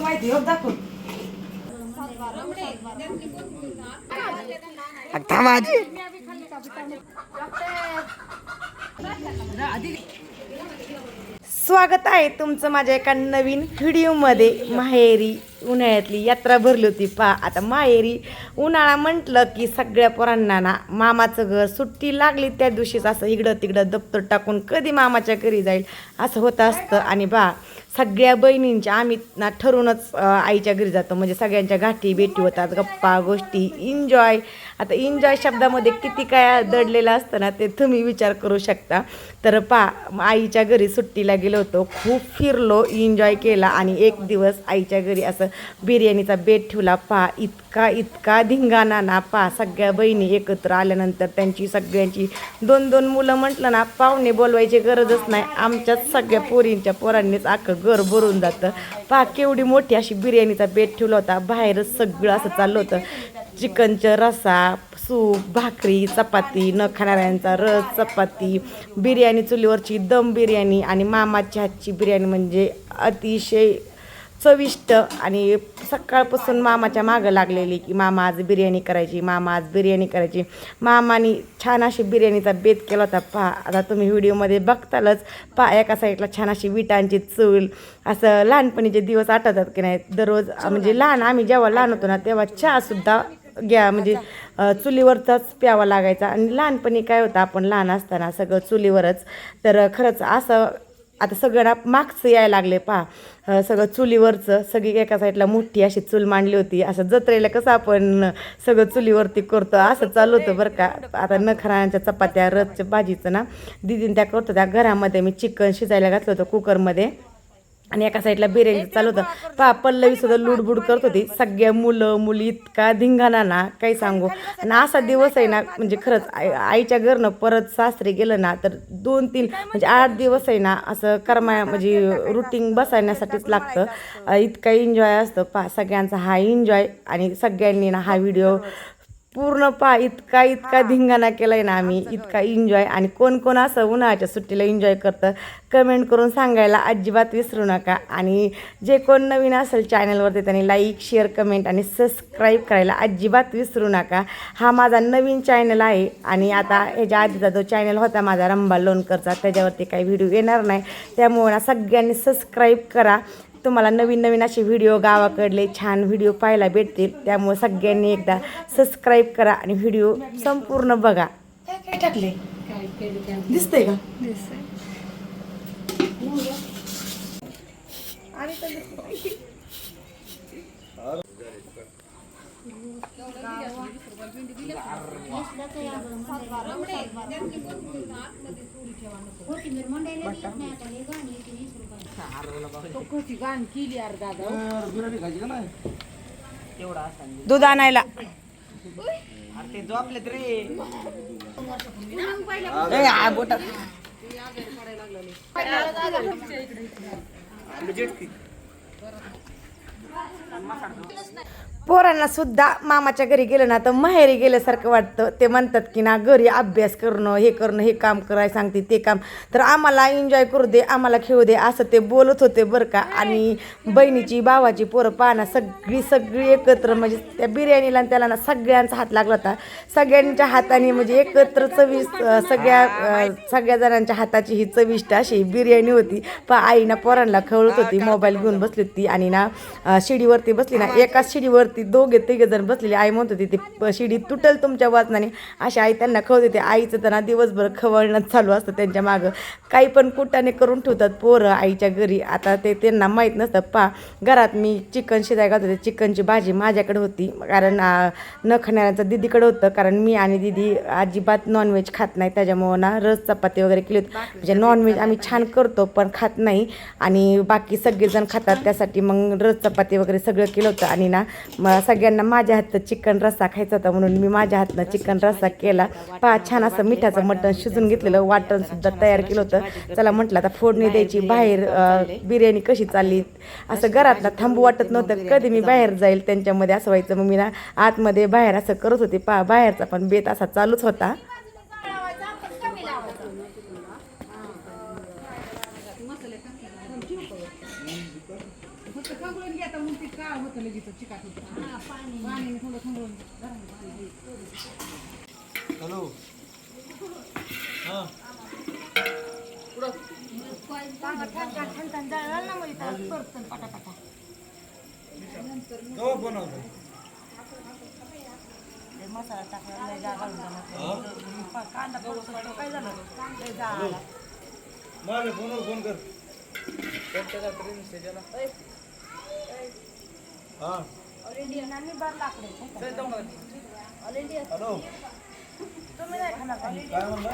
माहिती हो दाखव माझी स्वागत आहे तुमचं माझ्या एका नवीन व्हिडिओमध्ये. माहेरी उन्हाळ्यातली यात्रा भरली होती पहा. आता माहेरी उन्हाळा म्हटलं की सगळ्या पोरांना ना मामाचं घर सुट्टी लागली त्या दिवशीच असं इकडं तिकडं दप्तर टाकून कधी मामाच्या घरी जाईल असं होतं असतं. आणि बा सगळ्या बहिणींच्या आम्ही ना ठरूनच आईच्या घरी जातो, म्हणजे सगळ्यांच्या गाठी भेटी होतात, गप्पा गोष्टी एन्जॉय. आता एन्जॉय शब्दामध्ये किती काय दडलेलं असतं ना ते तुम्ही विचार करू शकता. तर आईच्या घरी सुट्टीला गेलो होतो, खूप फिरलो, एन्जॉय केला आणि एक दिवस आईच्या घरी असं बिर्याणीचा बेत ठेवला. इतका धिंगाणा ना सगळ्या बहिणी एकत्र आल्यानंतर त्यांची सगळ्यांची 2-2 मुलं म्हटलं ना पाहुणे बोलवायची गरजच नाही. आमच्याच सगळ्या पोरांनीच अख्खं घर भरून जातं. केवढी मोठी अशी बिर्याणीचा बेत ठेवला होता. बाहेरच सगळं असं चाललं होतं. चिकनचा रस्सा, सूप, भाकरी, चपाती, न खाणाऱ्यांचा रस, चपाती, बिर्याणी चुलीवरची दम बिर्याणी आणि मामाच्या हातची बिर्याणी म्हणजे अतिशय चविष्ट. आणि सकाळपासून मामाच्या मागं लागलेली की मामा आज बिर्याणी करायची. मामाने छान अशी बिर्याणीचा बेत केला होता. आता तुम्ही व्हिडिओमध्ये बघतालच. एका साईडला छान अशी विटांची चूल. असं लहानपणीचे दिवस आठवतात की नाही. दररोज म्हणजे आम्ही जेव्हा लहान होतो ना तेव्हा चहासुद्धा म्हणजे चुलीवरचाच प्यावा लागायचा. आणि लहानपणी काय होतं, आपण लहान असताना सगळं चुलीवरच. तर खरंच असं आता सगळं मागचं यायला लागले सगळं चुलीवरचं. सगळी एका साईडला मोठी अशी चूल मांडली होती. असं जत्रेला कसं आपण सगळं चुलीवरती करतो असं चालू होतं बरं का. आता नखरांच्या चपात्या, रसच्या भाजीचं ना दीदीने त्या करतो. त्या घरामध्ये मी चिकन शिजायला घातलं होतं कुकरमध्ये आणि एका साईडला बिर्याणी चालू होतं. पल्लवीसुद्धा लुडबुड करत होती. सगळ्या मुली इतका धिंगाणा ना काही सांगू. आणि असा दिवस आहे ना म्हणजे खरंच आईच्या घरनं परत सासरी गेलं ना तर 2-3 म्हणजे 8 दिवस आहे ना असं म्हणजे रुटीन बसण्यासाठीच लागतं. इतका एन्जॉय असतं सगळ्यांचा हा एन्जॉय. आणि सगळ्यांनी ना हा व्हिडिओ पूर्ण इतका धिंगाणा केला आहे ना आम्ही, इतका एन्जॉय. आणि कोण असं उन्हाळ्याच्या सुट्टीला एन्जॉय करतं कमेंट करून सांगायला अजिबात विसरू नका. आणि जे कोण नवीन असेल चॅनलवरती त्यांनी लाईक, शेअर, कमेंट आणि सबस्क्राईब करायला अजिबात विसरू नका. हा माझा नवीन चॅनल आहे. आणि आता ह्याच्या आधीचा जो चॅनल होता माझा रंबा लोणकरचा त्याच्यावरती काही व्हिडिओ येणार नाही. त्यामुळे ना सगळ्यांनी सबस्क्राईब करा. तुम्हाला नवीन असे व्हिडिओ गावाकडले छान व्हिडिओ पाहायला भेटतील. त्यामुळे सगळ्यांनी एकदा सबस्क्राईब करा आणि व्हिडिओ संपूर्ण बघा. काय टाकले दिसतंय का? दूध आणायला पोरांना सुद्धा मामाच्या घरी गेलं ना तर माहेरी गेल्यासारखं वाटतं. ते म्हणतात की ना घरी अभ्यास करणं, हे काम करायला सांगते ते काम, तर आम्हाला एन्जॉय करू दे, आम्हाला खेळू दे असं ते बोलत होते बरं का. आणि बहिणीची भावाची पोरं पाहणं सगळी एकत्र म्हणजे त्या बिर्याणीला त्याला ना सगळ्यांचा हात लागला होता. सगळ्यांच्या हाताने म्हणजे एकत्र सगळ्या जणांच्या हाताची ही चविष्ट अशी बिर्याणी होती. आई ना पोरांना खवळत होती, मोबाईल घेऊन बसली होती. आणि ना शिडीवरती बसली ना, एकाच शिडीवरती 2-3 जण बसलेली. आई म्हणत होती ती शिडी तुटल तुमच्या वाचनाने, अशी आई त्यांना खवत होते. आईचं त्यांना दिवसभर खवळणं चालू असतं त्यांच्या मागं. काही पण कुटाने करून ठेवतात पोरं आईच्या घरी. आता ते त्यांना माहीत नसतं. घरात मी चिकन शिजायला घालत होते. चिकनची भाजी माझ्याकडे होती, कारण न खाणाऱ्यांचं दीदीकडे होतं. कारण मी आणि दीदी अजिबात नॉनव्हेज खात नाही. त्याच्यामुळं ना रस चपाती वगैरे केली होती. म्हणजे नॉनव्हेज आम्ही छान करतो पण खात नाही आणि बाकी सगळेजण खातात. त्यासाठी मग रस चपाती वगैरे सगळं केलं होतं. आणि ना सगळ्यांना माझ्या हातचं चिकन रस्सा खायचा होता म्हणून मी माझ्या हातनं चिकन रस्सा केला. छान असं मिठाचं मटण शिजून घेतलेलं, वाटणसुद्धा तयार केलं होतं. चला म्हटलं आता फोडणी द्यायची. बाहेर बिर्याणी कशी चालली असं घरातला थांबू वाटत नव्हतं. कधी मी बाहेर जाईल त्यांच्यामध्ये असं व्हायचं. मग मी ना आतमध्ये बाहेर असं करत होते. बाहेरचा पण बेत असा चालूच होता. हॅलो मसाला टाकला कांदा काय झालं माझ्या फोनवर फोन कर हॅलो तुम्ही नाही खाणार काय म्हणला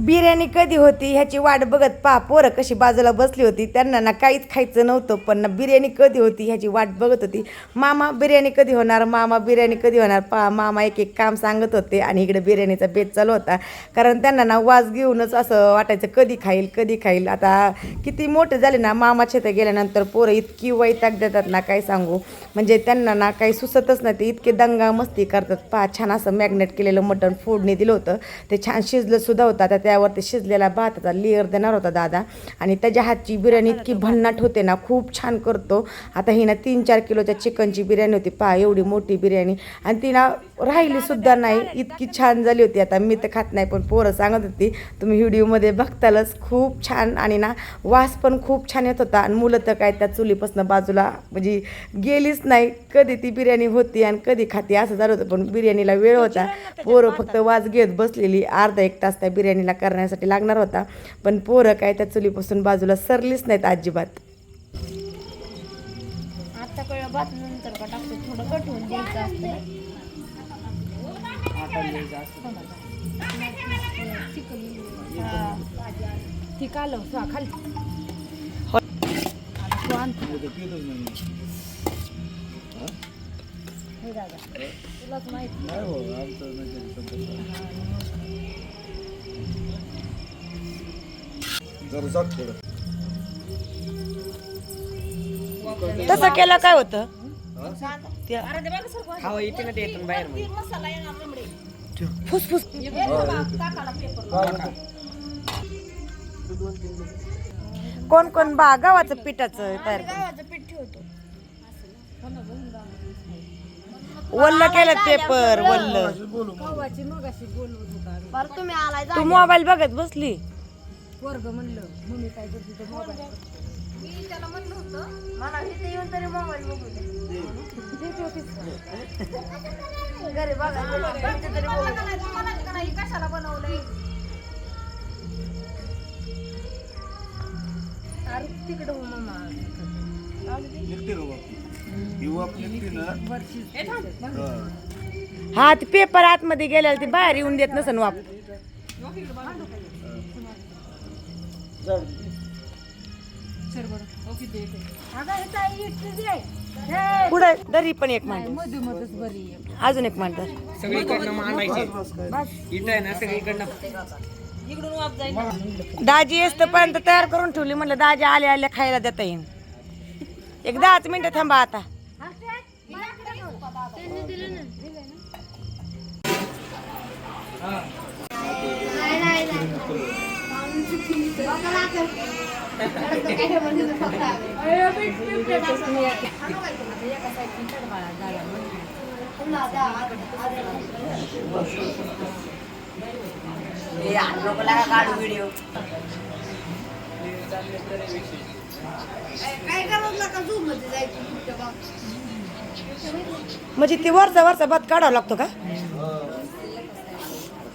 बिर्याणी कधी होती ह्याची वाट बघत पहा पोरं कशी बाजूला बसली होती. त्यांना ना काहीच खायचं नव्हतं, पण ना बिर्याणी कधी होती ह्याची वाट बघत होती. मामा बिर्याणी कधी होणार, मामा बिर्याणी कधी होणार. पहा मामा एक एक काम सांगत होते आणि इकडे बिर्याणीचा बेत चालू होता. कारण त्यांना ना वास घेऊनच असं वाटायचं कधी खाईल कधी खाईल. आता किती मोठे झाले ना, मामा शेतात गेल्यानंतर पोरं इतकी वैताग देतात ना काय सांगू. म्हणजे त्यांना ना काही सुचतच नाही, ते इतके दंगा मस्ती करतात. पहा छान असं मॅग्नेट केलेलं मटण फोडणी दिलं होतं, ते छान शिजलं सुद्धा होतं. आता त्यावरती शिजलेला भाताचा लेअर देणार होता दादा, आणि त्याच्या हातची बिर्याणी इतकी भन्नाट होते ना, खूप छान करतो. आता ही ना 3-4 किलोच्या चिकनची बिर्याणी होती. पहा एवढी मोठी बिर्याणी, आणि ती ना राहिली सुद्धा नाही, इतकी छान झाली होती. आता मी तर खात नाही, पण पोरं सांगत होती तुम्ही व्हिडिओमध्ये बघतालच खूप छान, आणि ना वास पण खूप छान येत होता. आणि मुलं तर काय त्या चुलीपासून बाजूला म्हणजे गेलीच नाही. कधी ती बिर्याणी होती आणि कधी खाती असं झालं होतं. पण बिर्याणीला वेळ होता, पोरं फक्त वास घेत बसलेली. अर्धा 1 तास त्या बिर्याणीला करण्यासाठी लागणार होता, पण पोरं काय त्या चुलीपासून बाजूला सरलीच नाहीत अजिबात. आता कळलं भात नंतर का टाकतो, थोडं कटवून द्यायचं असतं. ठीक आलं खाली तुलाच माहिती तसं केलं काय होतं फुसफुस. कोण कोण बा गव्हाचं पिठाचं तयार गव्हाचं पीठ ठेवतो. वल्ल केलं पेपर वल्ल. गव्हाची मगाशी बोलवत होता. बरं तुम्ही आलाय तू मोबाईल बघत बसली. वर्ग म्हणलं मम्मी काय करते तो मोबाईल. मी त्याला म्हणलं होतं मला इथे येऊन तरी मोबाईल बघू दे. घरी बघा तरी मला कशाला बनवलंय. अरे तिकडं हो मम्मा हा ते पेपर आतमध्ये गेल्याला ते बाहेर येऊन देत नसन वाप. पुढे दरी पण एक मांड, अजून एक मांड दाजी येस्तपर्यंत तयार करून ठेवली. म्हणलं दाजी आले आले खायला देता येईल. एक 10 मिनिटं थांबा आता. काढू व्हिडिओ. म्हणजे ते वरचा भात काढावा लागतो का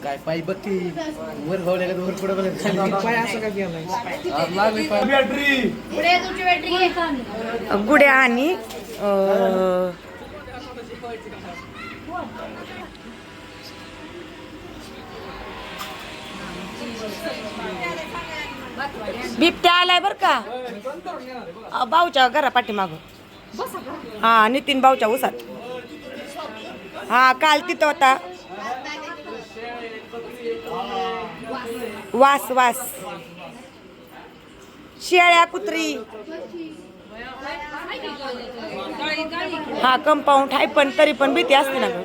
काय? पाय बघती वर भावल्या वर पुढे पाय असं का गुड्या आणि बिबट्या आलाय बर का भाऊच्या घरा पाठीमाग. हा नितीन भाऊच्या उसात. हा काल तिथं होता. वास वास शेळ्या कुत्री. हा कंपाऊंड आहे पण तरी पण भीती असते ना ग.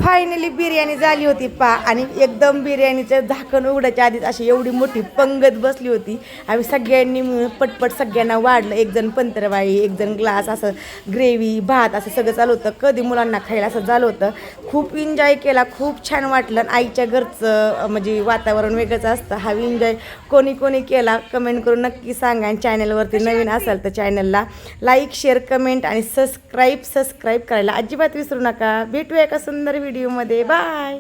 फायनली बिर्याणी झाली होती पा आणि एकदम बिर्याणीचं झाकण उघडायच्या आधीच अशी एवढी मोठी पंगत बसली होती. आम्ही सगळ्यांनी मिळून पटपट सगळ्यांना वाढलं. एक जण पंतरवाळी, एक जण ग्लास, असं ग्रेव्ही भात असं सगळं चालू होतं. कधी मुलांना खायला असं झालं होतं. खूप एन्जॉय केला, खूप छान वाटलं. आईच्या घरचं म्हणजे वातावरण वेगळंच असतं. हा एन्जॉय कोणी कोणी केला कमेंट करून नक्की सांगा. आणि चॅनलवरती नवीन असाल तर चॅनलला लाईक शेअर कमेंट आणि सबस्क्राईब करायला अजिबात विसरू नका. भेटूया एका सुंदर व्हिडिओमध्ये. बाय.